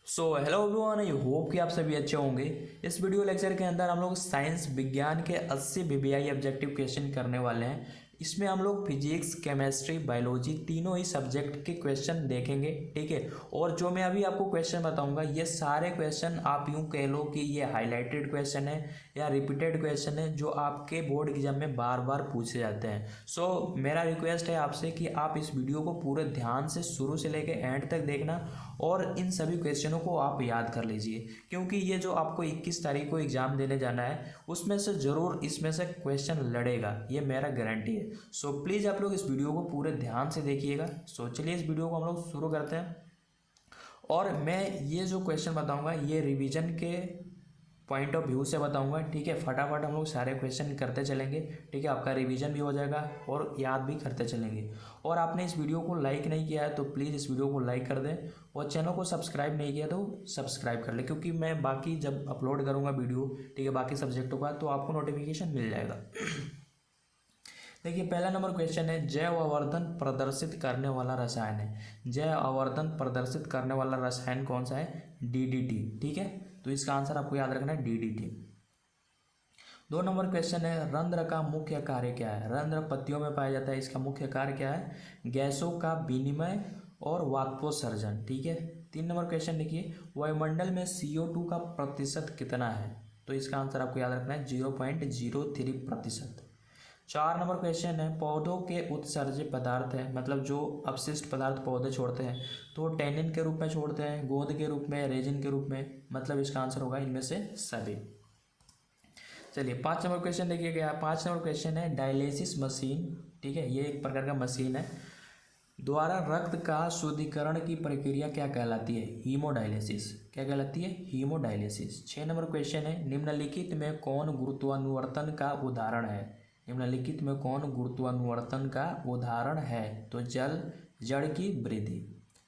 Hello everyone, I hope कि आप सभी अच्छे होंगे। इस वीडियो लेक्चर के अंदर हम लोग साइंस विज्ञान के 80 वीवीआई ऑब्जेक्टिव क्वेश्चन करने वाले हैं। इसमें हम लोग फिजिक्स, केमिस्ट्री, बायोलॉजी तीनों ही सब्जेक्ट के क्वेश्चन देखेंगे, ठीक है। और जो मैं अभी आपको क्वेश्चन बताऊंगा, ये सारे क्वेश्चन आप यूं कह लो कि ये हाईलाइटेड क्वेश्चन है या रिपीटेड क्वेश्चन है जो आपके बोर्ड एग्जाम में बार बार पूछे जाते हैं। मेरा रिक्वेस्ट है आपसे कि आप इस वीडियो को पूरे ध्यान से शुरू से लेकर एंड तक देखना और इन सभी क्वेश्चनों को आप याद कर लीजिए, क्योंकि ये जो आपको 21 तारीख को एग्ज़ाम देने जाना है उसमें से ज़रूर इसमें से क्वेश्चन लड़ेगा, ये मेरा गारंटी है। प्लीज़ आप लोग इस वीडियो को पूरे ध्यान से देखिएगा। चलिए इस वीडियो को हम लोग शुरू करते हैं। और मैं ये जो क्वेश्चन बताऊंगा ये रिवीजन के पॉइंट ऑफ व्यू से बताऊंगा, ठीक है। फटाफट हम लोग सारे क्वेश्चन करते चलेंगे, ठीक है। आपका रिवीजन भी हो जाएगा और याद भी करते चलेंगे। और आपने इस वीडियो को लाइक नहीं किया है तो प्लीज़ इस वीडियो को लाइक कर दें, और चैनल को सब्सक्राइब नहीं किया तो सब्सक्राइब कर ले, क्योंकि मैं बाकी जब अपलोड करूँगा वीडियो, ठीक है, बाकी सब्जेक्टों का, तो आपको नोटिफिकेशन मिल जाएगा। देखिए पहला नंबर क्वेश्चन है, जैव आवर्धन प्रदर्शित करने वाला रसायन है। जैव आवर्धन प्रदर्शित करने वाला रसायन कौन सा है? डीडीटी, ठीक है। तो इसका आंसर आपको याद रखना है डीडीटी। 2 नंबर क्वेश्चन है, रंध्र का मुख्य कार्य क्या है? रंध्र पत्तियों में पाया जाता है, इसका मुख्य कार्य क्या है? गैसों का विनिमय और वाष्पोत्सर्जन, ठीक है। 3 नंबर क्वेश्चन देखिए, वायुमंडल में CO2 का प्रतिशत कितना है? तो इसका आंसर आपको याद रखना है 0.03%। 4 नंबर क्वेश्चन है, पौधों के उत्सर्जित पदार्थ है, मतलब जो अपशिष्ट पदार्थ पौधे छोड़ते हैं तो टैनिन के रूप में छोड़ते हैं, गोंद के रूप में, रेजिन के रूप में, मतलब इसका आंसर होगा इनमें से सभी। चलिए 5 नंबर क्वेश्चन देखिए क्या। 5 नंबर क्वेश्चन है, डायलिसिस मशीन, ठीक है, ये एक प्रकार का मशीन है, द्वारा रक्त का शुद्धिकरण की प्रक्रिया क्या कहलाती है? हीमोडायलिसिस। क्या कहलाती है? हीमोडायलिसिस। 6 नंबर क्वेश्चन है, निम्नलिखित में कौन गुरुत्वानुवर्तन का उदाहरण है? निम्नलिखित में कौन गुरुत्वानुवर्तन का उदाहरण है? तो जल, जड़ की वृद्धि।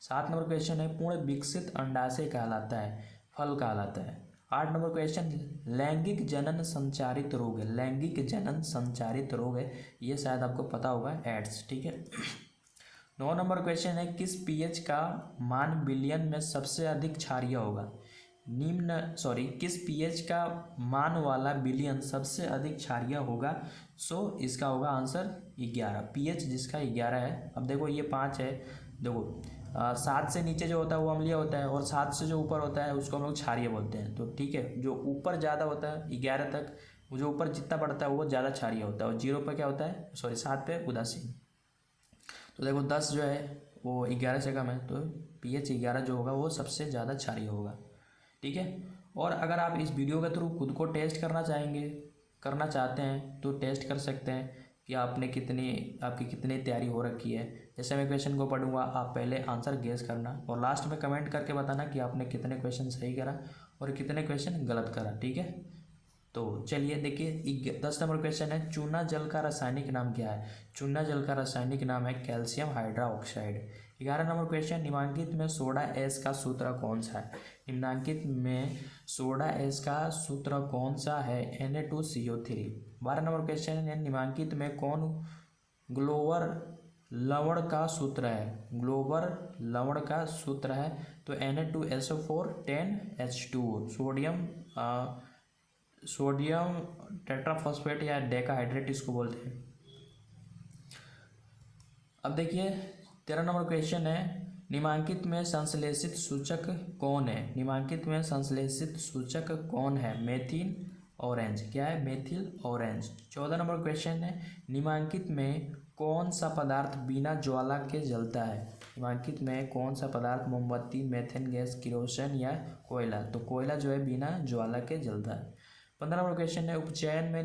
7 नंबर क्वेश्चन है, पूर्ण विकसित अंडाशय कहलाता है, फल कहलाता है। 8 नंबर क्वेश्चन, लैंगिक जनन संचारित रोग है। लैंगिक जनन संचारित रोग है, ये शायद आपको पता होगा, एड्स, ठीक है। 9 नंबर क्वेश्चन है, किस पीएच का मान बिलियन में सबसे अधिक क्षारीय होगा? किस पीएच का मान वाला बिलियन सबसे अधिक क्षारीय होगा? इसका होगा आंसर 11। पीएच जिसका 11 है। अब देखो ये 5 है, देखो 7 से नीचे जो होता है वो अम्लीय होता है, और 7 से जो ऊपर होता है उसको हम लोग क्षारीय बोलते हैं। तो ठीक है, जो ऊपर ज़्यादा होता है 11 तक, वो जो ऊपर जितना बढ़ता है वो ज़्यादा क्षारीय होता है, और 0 पर क्या होता है, 7 पे उदासीन। तो देखो 10 जो है वो 11 से कम है, तो पीएच 11 जो होगा वो सबसे ज़्यादा क्षारीय होगा, ठीक है। और अगर आप इस वीडियो के थ्रू खुद को टेस्ट करना चाहते हैं तो टेस्ट कर सकते हैं कि आपकी कितनी तैयारी हो रखी है। जैसे मैं क्वेश्चन को पढ़ूंगा, आप पहले आंसर गेस करना और लास्ट में कमेंट करके बताना कि आपने कितने क्वेश्चन सही करा और कितने क्वेश्चन गलत करा, ठीक है। तो चलिए देखिए 10 नंबर क्वेश्चन है, चूना जल का रासायनिक नाम क्या है? चूना जल का रासायनिक नाम है कैल्शियम हाइड्रोक्साइड। 11 नंबर क्वेश्चन, निम्नलिखित में सोडा एस का सूत्र कौन सा है? निम्नलिखित में सोडा एस का सूत्र कौन सा है? Na2CO3। 12 नंबर क्वेश्चन है, निम्नलिखित में कौन ग्लोबर लवण का सूत्र है? ग्लोबर लवण का सूत्र है तो Na2SO4 10H2O। सोडियम टेट्राफॉस्फेट या डेकाहाइड्रेट इसको बोलते हैं। अब देखिए 13 नंबर क्वेश्चन है, निम्नलिखित में संश्लेषित सूचक कौन है? निम्नलिखित में संश्लेषित सूचक कौन है? Methyl orange. क्या है? Methyl orange. 14 नंबर क्वेश्चन है, निम्नलिखित में कौन सा पदार्थ बिना ज्वाला के जलता है? निम्नलिखित में कौन सा पदार्थ मोमबत्ती, मेथेन गैस, किरोसिन या कोयला? तो कोयला जो है बिना ज्वाला के जलता है। 15 नंबर क्वेश्चन है, उपचयन में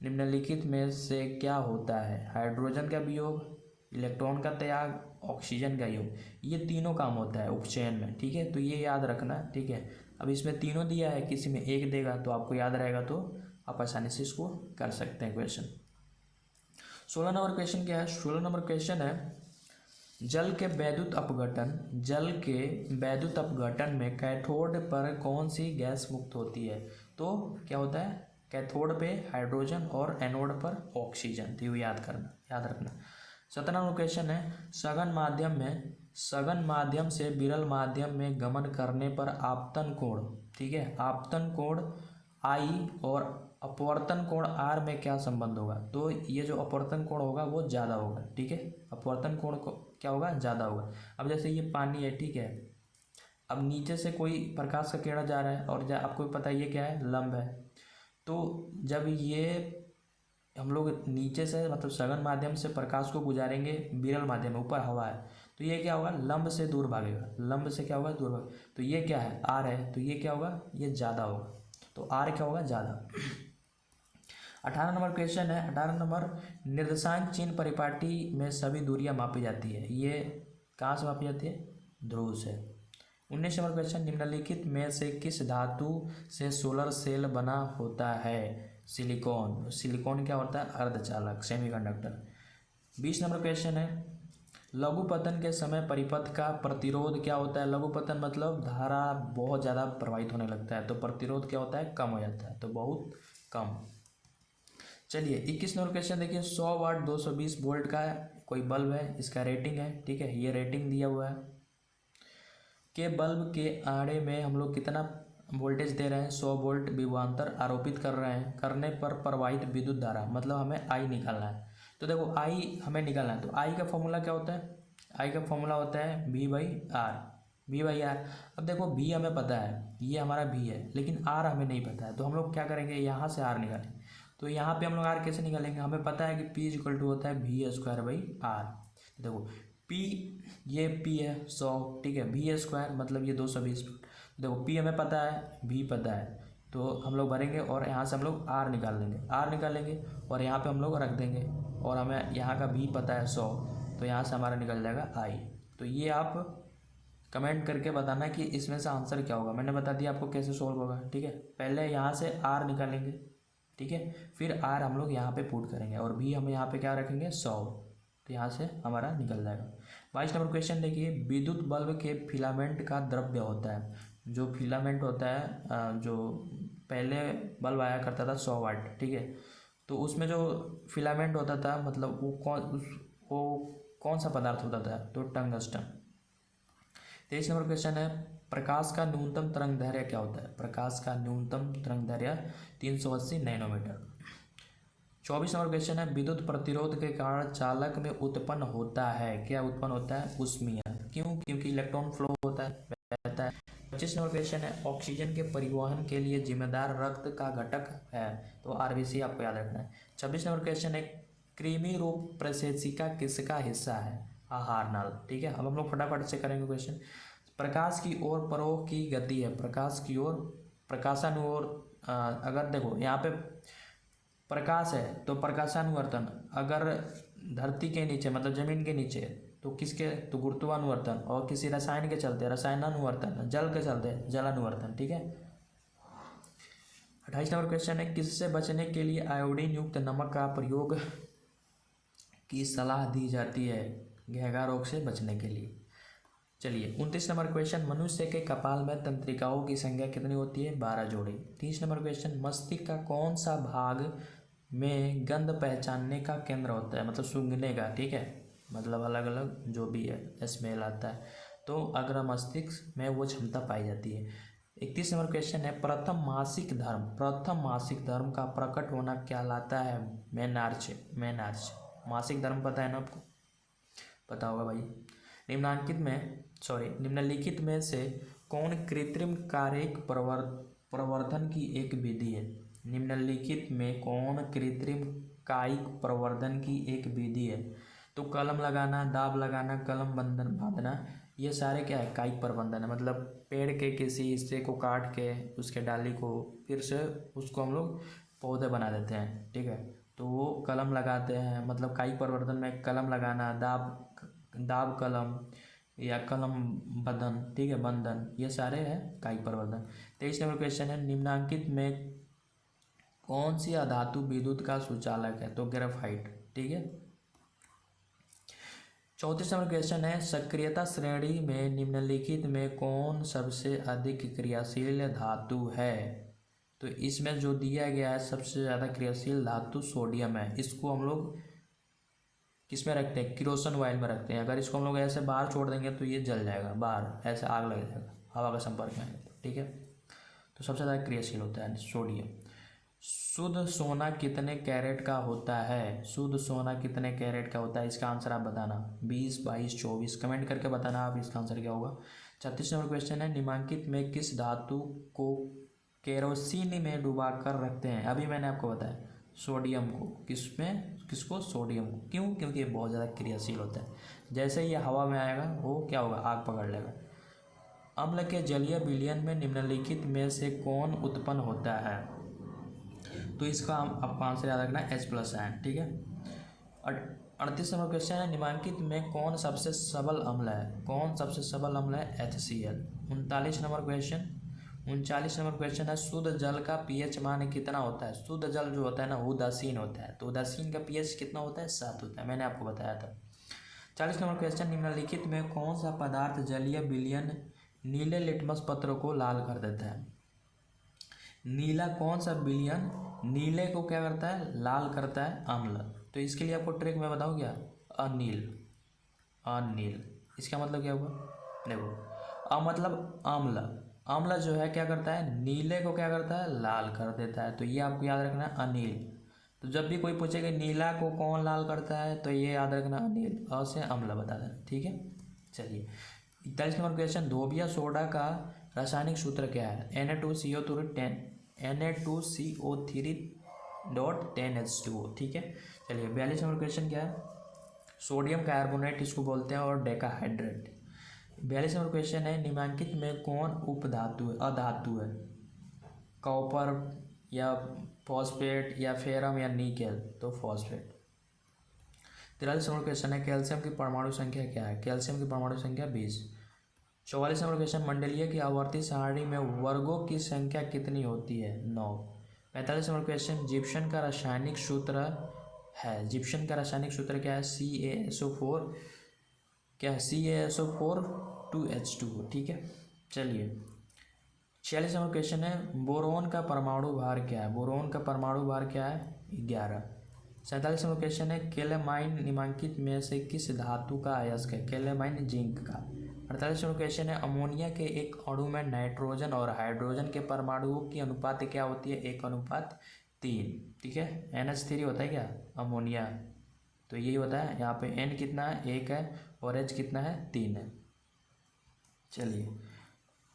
निम्नलिखित में से क्या होता है? हाइड्रोजन का वियोग, इलेक्ट्रॉन का त्याग, ऑक्सीजन का योग, ये तीनों काम होता है उपचयन में, ठीक है। तो ये याद रखना, ठीक है। अब इसमें तीनों दिया है, किसी में एक देगा तो आपको याद रहेगा, तो आप आसानी से इसको कर सकते हैं क्वेश्चन। 16 नंबर क्वेश्चन क्या है? 16 नंबर क्वेश्चन है, जल के वैद्युत अपघटन में कैथोड पर कौन सी गैस मुक्त होती है? तो क्या होता है? कैथोड पे हाइड्रोजन और एनोड पर ऑक्सीजन। तो ये याद रखना। 17 नंबर क्वेश्चन है, सघन माध्यम में सघन माध्यम से विरल माध्यम में गमन करने पर आपतन कोण, ठीक है, आपतन कोण आई और अपवर्तन कोण आर में क्या संबंध होगा? तो ये जो अपवर्तन कोण होगा वो ज़्यादा होगा, ठीक है, अपवर्तन कोण को क्या होगा? ज़्यादा होगा। अब जैसे ये पानी है, ठीक है, अब नीचे से कोई प्रकाश का किरण जा रहा है और आपको पता है ये क्या है? लंब है। तो जब ये हम लोग नीचे से मतलब सघन माध्यम से प्रकाश को गुजारेंगे विरल माध्यम में, ऊपर हवा है, तो ये क्या होगा? लंब से दूर भागेगा, लंब से क्या होगा? दूर भागेगा। तो ये क्या है? आर है, तो ये क्या होगा? ये ज़्यादा होगा, तो आर क्या होगा? ज़्यादा। 18 नंबर क्वेश्चन है। 18 नंबर, निर्देशांक चिन्ह परिपाटी में सभी दूरियां मापी जाती है, ये कहाँ से मापी जाती है? ध्रुव से। 19 नंबर क्वेश्चन, निम्नलिखित में से किस धातु से सोलर सेल बना होता है? सिलिकॉन। सिलिकॉन क्या होता है? अर्धचालक, सेमीकंडक्टर। 20 नंबर क्वेश्चन है, लघुपतन के समय परिपथ का प्रतिरोध क्या होता है? लघुपतन मतलब धारा बहुत ज़्यादा प्रवाहित होने लगता है, तो प्रतिरोध क्या होता है? कम हो जाता है, तो बहुत कम। चलिए 21 नंबर क्वेश्चन देखिए, 100 वाट 220 वोल्ट का कोई बल्ब है, इसका रेटिंग है, ठीक है, ये रेटिंग दिया हुआ है के बल्ब के आड़े में हम लोग कितना वोल्टेज दे रहे हैं? 100 वोल्ट विभवांतर आरोपित कर रहे हैं, करने पर प्रवाहित विद्युत धारा, मतलब हमें आई निकालना है। तो देखो आई हमें निकालना है, तो आई का फॉर्मूला क्या होता है? आई का फॉर्मूला होता है V by R, V by R. अब देखो वी हमें पता है, ये हमारा वी है, लेकिन आर हमें नहीं पता है, तो हम लोग क्या करेंगे? यहाँ से आर निकालेंगे। तो यहाँ पे हम लोग आर कैसे निकालेंगे? हमें पता है कि पी इज इक्वल टू होता है वी स्क्वायर बाई आर। देखो पी, ये पी है 100, ठीक है, वी स्क्वायर मतलब ये 220। देखो पी हमें पता है, वी पता है, तो हम लोग भरेंगे और यहाँ से हम लोग आर निकाल लेंगे, आर निकालेंगे और यहाँ पे हम लोग रख देंगे, और हमें यहाँ का वी पता है 100, तो यहाँ से हमारा निकल जाएगा आई। तो ये आप कमेंट करके बताना कि इसमें से आंसर क्या होगा। मैंने बता दिया आपको कैसे सोल्व होगा, ठीक है। पहले यहाँ से आर निकालेंगे, ठीक है, फिर आर हम लोग यहाँ पे पुट करेंगे और भी हम यहाँ पे क्या रखेंगे? 100, तो यहाँ से हमारा निकल जाएगा। 22 नंबर क्वेश्चन देखिए, विद्युत बल्ब के फिलामेंट का द्रव्य होता है, जो फिलामेंट होता है, जो पहले बल्ब आया करता था 100 वाट, ठीक है, तो उसमें जो फिलामेंट होता था मतलब वो कौन सा पदार्थ होता था? तो टंगस्टन। 23 नंबर क्वेश्चन है, प्रकाश का न्यूनतम तरंग दैर्घ्य क्या होता है? प्रकाश का न्यूनतम तरंग दैर्घ्य 380 नैनोमीटर। 24 नंबर क्वेश्चन है, विद्युत प्रतिरोध के कारण चालक में उत्पन्न होता है, क्या उत्पन्न होता है? ऊष्मीय। क्यों? क्योंकि इलेक्ट्रॉन फ्लो होता है, बहता है। 25 नंबर क्वेश्चन है, ऑक्सीजन के परिवहन के लिए जिम्मेदार रक्त का घटक है, तो आरबीसी आपको याद रखना है। 26 नंबर क्वेश्चन है, कृमि रूप प्रशेषिका किसका हिस्सा है? आहार नाल, ठीक है। अब हम लोग फटाफट से करेंगे क्वेश्चन। प्रकाश की ओर परोह की गति है, प्रकाश की ओर, प्रकाशानुओर, अगर देखो यहाँ पे प्रकाश है तो प्रकाशानुवर्तन, अगर धरती के नीचे मतलब जमीन के नीचे तो किसके? तो गुरुत्वानुवर्तन, और किसी रसायन के चलते रसायनानुवर्तन, जल के चलते जलानुवर्तन, ठीक है। 28 नंबर क्वेश्चन है, किससे बचने के लिए आयोडीन युक्त नमक का प्रयोग की सलाह दी जाती है? घेंघा रोग से बचने के लिए। चलिए 29 नंबर क्वेश्चन, मनुष्य के कपाल में तंत्रिकाओं की संख्या कितनी होती है? 12 जोड़ी। 30 नंबर क्वेश्चन, मस्तिष्क का कौन सा भाग में गंध पहचानने का केंद्र होता है, मतलब सूंघने का, ठीक है, मतलब अलग अलग जो भी है स्मेल आता है, तो अग्र मस्तिष्क में वो क्षमता पाई जाती है। 31 नंबर क्वेश्चन है, प्रथम मासिक धर्म का प्रकट होना कहलाता है? मेनार्च। मासिक धर्म पता है ना आपको? पता होगा भाई। निम्नलिखित में से कौन कृत्रिम कायिक प्रवर्धन की एक विधि है? निम्नलिखित में कौन कृत्रिम कायिक प्रवर्धन की एक विधि है? तो कलम लगाना, दाब लगाना, कलम बांधना, ये सारे क्या है? कायिक प्रवर्धन है, मतलब पेड़ के किसी हिस्से को काट के उसके डाली को फिर से उसको हम लोग पौधे बना देते हैं, ठीक है, तो वो कलम लगाते हैं, मतलब कायिक प्रवर्धन में कलम लगाना, दाब कलम या कलम बंधन, ठीक है, बंधन, ये सारे हैं कायिक प्रवर्धन। 23 नंबर क्वेश्चन है, निम्नांकित में कौन सी अधातु विद्युत का सुचालक है? तो ग्रेफाइट, ठीक है। 34 नंबर क्वेश्चन है, सक्रियता श्रेणी में निम्नलिखित में कौन सबसे अधिक क्रियाशील धातु है? तो इसमें जो दिया गया है सबसे ज़्यादा क्रियाशील धातु सोडियम है, इसको हम लोग किस में रखते हैं, किरोसिन ऑयल में रखते हैं। अगर इसको हम लोग ऐसे बाहर छोड़ देंगे तो ये जल जाएगा, बाहर ऐसे आग लग जाएगा हवा का संपर्क में आएगा तो, ठीक है। तो सबसे ज़्यादा क्रियाशील होता है सोडियम। शुद्ध सोना कितने कैरेट का होता है, शुद्ध सोना कितने कैरेट का होता है, इसका आंसर आप बताना, 20, 22, 24 कमेंट करके बताना आप इसका आंसर क्या होगा। 36 नंबर क्वेश्चन है, निम्नलिखित में किस धातु को केरोसिन में डुबा कर रखते हैं। अभी मैंने आपको बताया सोडियम को, किसको, सोडियम को। क्यों, क्योंकि ये बहुत ज़्यादा क्रियाशील होता है। जैसे ही ये हवा में आएगा वो क्या होगा, आग पकड़ लेगा। अम्ल के जलीय विलयन में निम्नलिखित में से कौन उत्पन्न होता है, तो इसका आपको आंसर याद रखना है H+ आयन, ठीक है। 38 नंबर क्वेश्चन है, निम्नलिखित में कौन सबसे सबल अम्ल है, कौन सबसे सबल अम्ल है, HCl। 39 number question, 39 number question है, शुद्ध जल का pH मान कितना होता है। शुद्ध जल जो होता है ना उदासीन होता है, तो उदासीन का pH कितना होता है, 7 होता है, मैंने आपको बताया था। 40 नंबर क्वेश्चन, निम्नलिखित में कौन सा पदार्थ जलीय विलयन नीले लिटमस पत्र को लाल कर देता है। नीला कौन सा विलयन नीले को क्या करता है, लाल करता है, अम्ल। तो इसके लिए आपको ट्रिक मैं बताऊँ क्या, अनील, अनील इसका मतलब क्या हुआ, देखो मतलब अम्ल, अम्ल जो है क्या करता है, नीले को क्या करता है, लाल कर देता है। तो ये आपको याद रखना है अनील। तो जब भी कोई पूछेगा नीला को कौन लाल करता है तो ये याद रखना अनील, और से अम्ल बता देना, ठीक है। चलिए 41 नंबर क्वेश्चन, धोबिया सोडा का रासायनिक सूत्र क्या है, Na2CO3 ठीक है। चलिए 42 नंबर क्वेश्चन क्या है, सोडियम कार्बोनेट इसको बोलते हैं और डेकाहाइड्रेट। 42 नंबर क्वेश्चन है, निम्नलिखित में कौन उपधातु है, अधातु है, कॉपर या फॉस्फेट या फेरम या निकेल, तो फॉस्फेट। 43 नंबर क्वेश्चन है, कैल्शियम की परमाणु संख्या क्या है, कैल्शियम की परमाणु संख्या 20। 44 नंबर क्वेश्चन, मंडलीय की आवर्ती सारणी में वर्गों की संख्या कितनी होती है, 9। 45 नंबर क्वेश्चन, जिप्सम का रासायनिक सूत्र है, जिप्सम का रासायनिक सूत्र क्या है, CaSO4 क्या है, CaSO4 2H2, ठीक है। चलिए 46 नंबर क्वेश्चन है, बोरोन का परमाणु भार क्या है, बोरोन का परमाणु भार क्या है, 11। 47 नंबर क्वेश्चन है, कैलेमाइन निम्नलिखित में से किस धातु का अयस्क है, कैलेमाइन जिंक का। 48 नंबर क्वेश्चन है, अमोनिया के एक अणु में नाइट्रोजन और हाइड्रोजन के परमाणुओं की अनुपात क्या होती है, 1:3, ठीक है। NH3 होता है क्या, अमोनिया, तो यही होता है। यहाँ पे N कितना है, 1 है, और H कितना है, 3 है। चलिए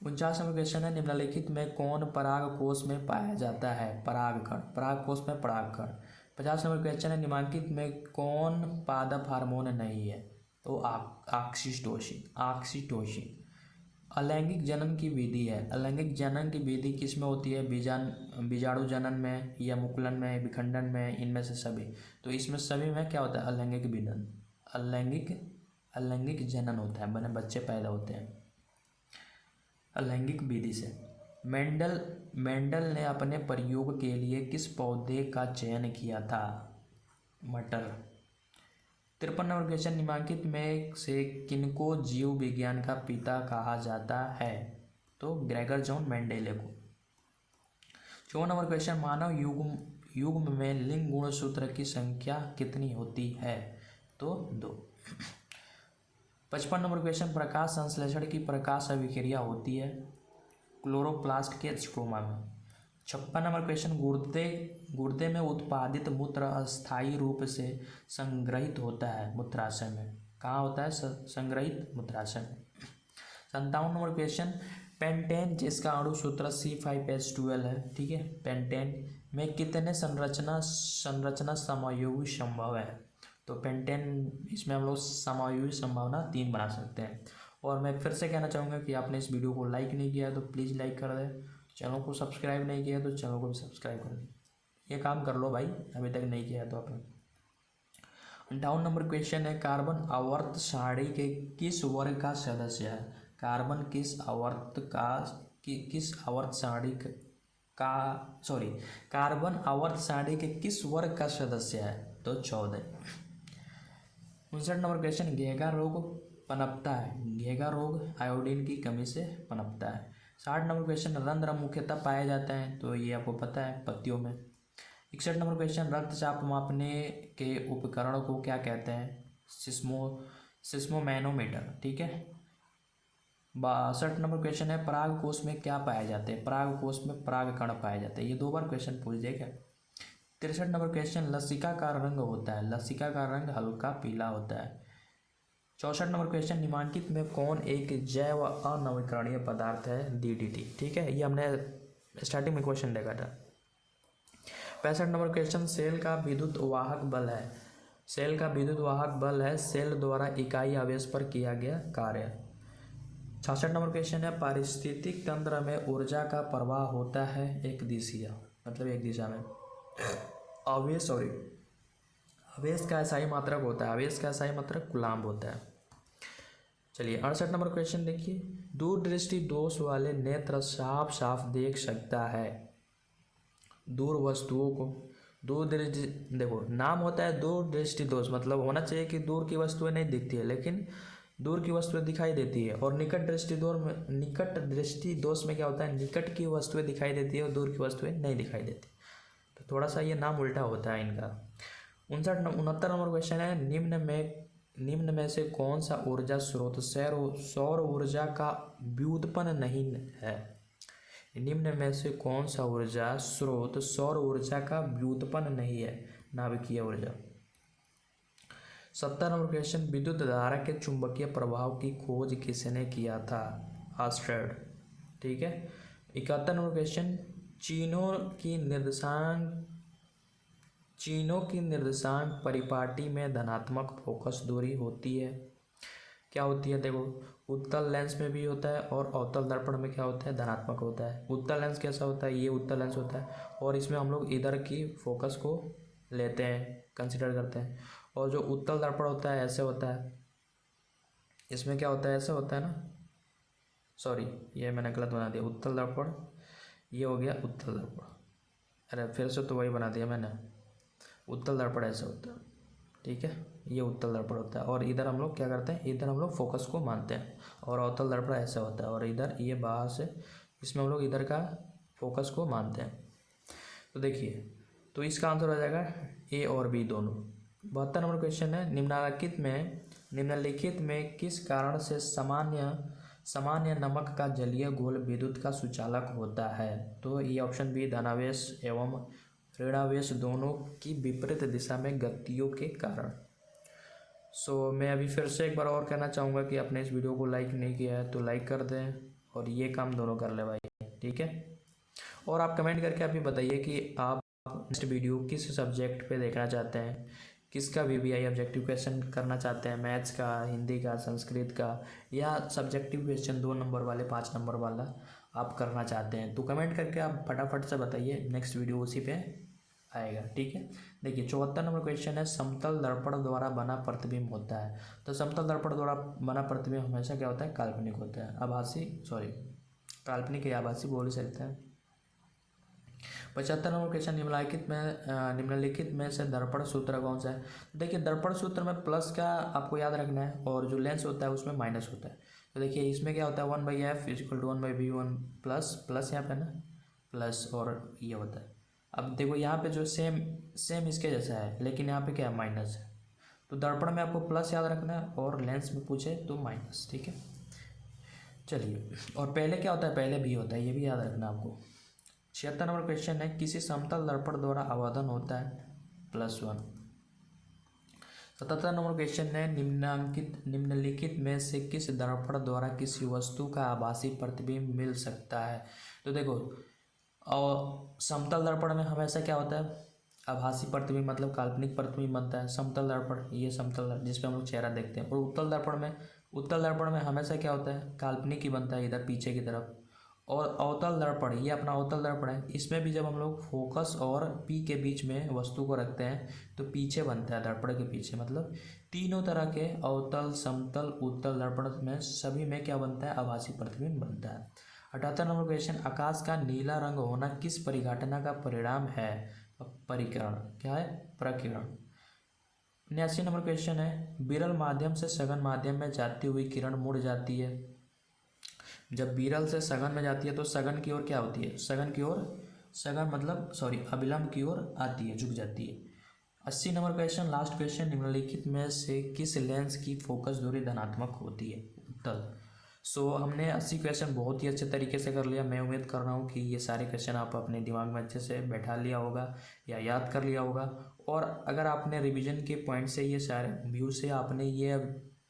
49 नंबर क्वेश्चन है, निम्नलिखित में कौन पराग कोष में पाया जाता है, परागकण, पराग कोष में परागकण। 50 नंबर क्वेश्चन है, निम्नलिखित में कौन पादप हार्मोन नहीं है, तो ऑक्सीटोसिन, ऑक्सीटोसिन। अलैंगिक जनन की विधि है, अलैंगिक जनन की विधि किस में होती है, बीजाणु जनन में या मुकुलन में, विखंडन में, इनमें से सभी। तो इसमें सभी में क्या होता है, अलैंगिक विधन, अलैंगिक जनन होता है, बने बच्चे पैदा होते हैं अलैंगिक विधि से। मेंडल ने अपने प्रयोग के लिए किस पौधे का चयन किया था, मटर। 53 नंबर क्वेश्चन, निम्नलिखित में से किनको जीव विज्ञान का पिता कहा जाता है, तो ग्रेगर जॉन मेंडेले को। 54 नंबर क्वेश्चन, मानव युग्म में लिंग गुणसूत्र की संख्या कितनी होती है, तो 2। 55 नंबर क्वेश्चन, प्रकाश संश्लेषण की प्रकाश अभिक्रिया होती है क्लोरोप्लास्ट के स्ट्रोमा में। 56 नंबर क्वेश्चन, गुर्दे में उत्पादित मूत्र अस्थायी रूप से संग्रहित होता है मूत्राशय में, कहाँ होता है, संग्रहित मूत्राशय में। 57 नंबर क्वेश्चन, पेंटेन जिसका अणु सूत्र C5H12 है, ठीक है, पेंटेन में कितने संरचना समायोगी संभव है, तो पेंटेन इसमें हम लोग समायोगी संभावना 3 बना सकते हैं। और मैं फिर से कहना चाहूँगा कि आपने इस वीडियो को लाइक नहीं किया तो प्लीज़ लाइक कर दें, चैनल को सब्सक्राइब नहीं किया तो चैनल को भी सब्सक्राइब कर दें, ये काम कर लो भाई, अभी तक नहीं किया है तो आपने। 58 नंबर क्वेश्चन है, कार्बन आवर्त सारणी के किस वर्ग का सदस्य है, कार्बन किस आवर्त सारणी का कार्बन आवर्त सारणी के किस वर्ग का सदस्य है, तो 14। 59 नंबर क्वेश्चन, घेंघा रोग पनपता है, घेंघा रोग आयोडीन की कमी से पनपता है। 60 नंबर क्वेश्चन, रंध्र मुख्यतः पाए जाते हैं, तो ये आपको पता है, पत्तियों में। 61 नंबर क्वेश्चन, रक्तचाप मापने के उपकरण को क्या कहते हैं, सिस्मोमैनोमीटर। ठीक है। 62 नंबर क्वेश्चन है, पराग कोश में क्या पाए जाते हैं? पराग कोश में पराग कण पाए जाते हैं। ये 2 बार क्वेश्चन पूछ दिया क्या। 63 नंबर क्वेश्चन, लसिका का रंग होता है? लसिका का रंग हल्का पीला होता है। 64 नंबर क्वेश्चन, निम्नलिखित में कौन एक जैव अनवीकरणीय पदार्थ है? DDT। ठीक है, ये हमने स्टार्टिंग में क्वेश्चन देखा था। 65 नंबर क्वेश्चन, सेल का विद्युत वाहक बल है? सेल का विद्युत वाहक बल है सेल द्वारा इकाई आवेश पर किया गया कार्य। 66 नंबर क्वेश्चन है, पारिस्थितिक तंत्र में ऊर्जा का प्रवाह होता है एक दिशीय, मतलब एक दिशा में। आवेश का SI मात्रक होता है, आवेश का SI मात्रक कूलाम्ब होता है। चलिए 68 नंबर क्वेश्चन देखिए, दूरदृष्टि दोष वाले नेत्र साफ साफ देख सकता है? दूर वस्तुओं को दूरदृष्टि, देखो नाम होता है दूरदृष्टि दोष, मतलब होना चाहिए कि दूर की वस्तुएं नहीं दिखती है, लेकिन दूर की वस्तुएं दिखाई देती है। और निकट दृष्टि दोष में क्या होता है? निकट की वस्तुएं दिखाई देती है और दूर की वस्तुएं नहीं दिखाई देती। तो थोड़ा सा ये नाम उल्टा होता है इनका। 69 नंबर क्वेश्चन है, निम्न में से कौन सा ऊर्जा स्रोत सौर ऊर्जा का व्युत्पन्न नहीं है? निम्न में से कौन सा ऊर्जा स्रोत सौर ऊर्जा का व्युत्पन्न नहीं है? नाभिकीय ऊर्जा। 70 नंबर क्वेश्चन, विद्युत धारा के चुंबकीय प्रभाव की खोज किसने किया था? ऑस्टेड। ठीक है। 71 नंबर क्वेश्चन, चीनों की निर्देशांक परिपाटी में धनात्मक फोकस दूरी होती है? क्या होती है? देखो उत्तल लेंस में भी होता है और अवतल दर्पण में क्या होता है? धनात्मक होता है। उत्तल लेंस कैसा होता है? ये उत्तल लेंस होता है और इसमें हम लोग इधर की फोकस को लेते हैं, कंसिडर करते हैं। और जो उत्तल दर्पण होता है ऐसे होता है, इसमें क्या होता है? ऐसे होता है ना, सॉरी ये मैंने गलत बना दिया। उत्तल दर्पण ये हो गया उत्तल दर्पण, अरे फिर से तो वही बना दिया मैंने। उत्तल दर्पण ऐसे होता है, ठीक है, ये उत्तल दर्पण होता है। और इधर हम लोग क्या करते हैं? इधर हम लोग फोकस को मानते हैं। और अवतल दर्पण ऐसा होता है और इधर ये बाहर से, इसमें हम लोग इधर का फोकस को मानते हैं। तो देखिए, तो इसका आंसर हो जाएगा A और B दोनों। 72 नंबर क्वेश्चन है, निम्नलिखित में किस कारण से सामान्य नमक का जलीय घोल विद्युत का सुचालक होता है? तो ये ऑप्शन बी, धनावेश एवं ऋणावेश दोनों की विपरीत दिशा में गतियों के कारण। मैं अभी फिर से एक बार और कहना चाहूँगा कि आपने इस वीडियो को लाइक नहीं किया है तो लाइक कर दें और ये काम दोनों कर ले भाई, ठीक है। और आप कमेंट करके अभी बताइए कि आप नेक्स्ट वीडियो किस सब्जेक्ट पे देखना चाहते हैं, किसका VBI ऑब्जेक्टिव क्वेश्चन करना चाहते हैं, मैथ्स का, हिंदी का, संस्कृत का, या सब्जेक्टिव क्वेश्चन 2 नंबर वाले, 5 नंबर वाला आप करना चाहते हैं। तो कमेंट करके आप फटाफट से बताइए, नेक्स्ट वीडियो उसी पे आएगा, ठीक है। देखिए 74 नंबर क्वेश्चन है, समतल दर्पण द्वारा बना प्रतिबिंब होता है? तो समतल दर्पण द्वारा बना प्रतिबिंब हमेशा क्या होता है? काल्पनिक होता है। काल्पनिक या आभासी बोल सकते हैं। 75 नंबर क्वेश्चन, निम्नलिखित में से दर्पण सूत्र कौन सा है? देखिए दर्पण सूत्र में प्लस का आपको याद रखना है और जो लेंस होता है उसमें माइनस होता है। तो देखिए इसमें क्या होता है? 1/f = 1/v1 प्लस यहाँ पे ना प्लस और ये होता है। अब देखो यहाँ पे जो सेम इसके जैसा है, लेकिन यहाँ पे क्या है? माइनस है। तो दर्पण में आपको प्लस याद रखना है और लेंस में पूछे तो माइनस, ठीक है। चलिए, और पहले क्या होता है? पहले भी होता है, ये भी याद रखना आपको। 76 नंबर क्वेश्चन है, किसी समतल दर्पण द्वारा अवधन होता है? +1। 77 नंबर क्वेश्चन है, निम्नलिखित में से किस दर्पण द्वारा किसी वस्तु का आभासी प्रतिबिंब मिल सकता है? तो देखो, और समतल दर्पण में हमेशा क्या होता है? आभासी प्रतिबिंब, मतलब काल्पनिक प्रतिबिंब बनता है। समतल दर्पण, ये समतल दर्पण जिसपे हम लोग चेहरा देखते हैं। और उत्तल दर्पण में हमेशा क्या होता है? काल्पनिक ही बनता है, इधर पीछे की तरफ। और अवतल दर्पण, ये अपना अवतल दर्पण है, इसमें भी जब हम लोग फोकस और P के बीच में वस्तु को रखते हैं तो पीछे बनता है, दर्पण के पीछे। मतलब तीनों तरह के अवतल, समतल, उत्तल दर्पण में सभी में क्या बनता है? आभासी प्रतिबिंब बनता है। 78 नंबर क्वेश्चन, आकाश का नीला रंग होना किस परिघटना का परिणाम है? परिकिरण, क्या है? प्रकीर्णन। 79 नंबर क्वेश्चन है, विरल माध्यम से सघन माध्यम में जाती हुई किरण मुड़ जाती है? जब विरल से सघन में जाती है तो सघन की ओर क्या होती है? अभिलंब की ओर आती है, झुक जाती है। 80 नंबर क्वेश्चन, लास्ट क्वेश्चन, निम्नलिखित में से किस लेंस की फोकस दूरी धनात्मक होती है? उत्तर। हमने 80 क्वेश्चन बहुत ही अच्छे तरीके से कर लिया। मैं उम्मीद कर रहा हूँ कि ये सारे क्वेश्चन आप अपने दिमाग में अच्छे से बैठा लिया होगा या याद कर लिया होगा। और अगर आपने रिवीजन के पॉइंट से ये सारे व्यू से आपने ये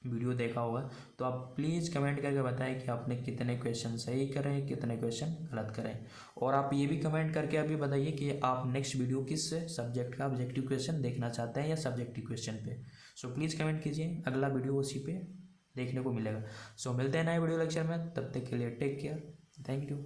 वीडियो देखा होगा तो आप प्लीज़ कमेंट करके बताएं कि आपने कितने क्वेश्चन सही करें, कितने क्वेश्चन गलत करें। और आप ये भी कमेंट करके अभी बताइए कि आप नेक्स्ट वीडियो किस सब्जेक्ट का ऑब्जेक्टिव क्वेश्चन देखना चाहते हैं या सब्जेक्टिव क्वेश्चन पे। प्लीज़ कमेंट कीजिए, अगला वीडियो उसी पे देखने को मिलेगा। मिलते हैं नए वीडियो लेक्चर में, तब तक के लिए टेक केयर, थैंक यू।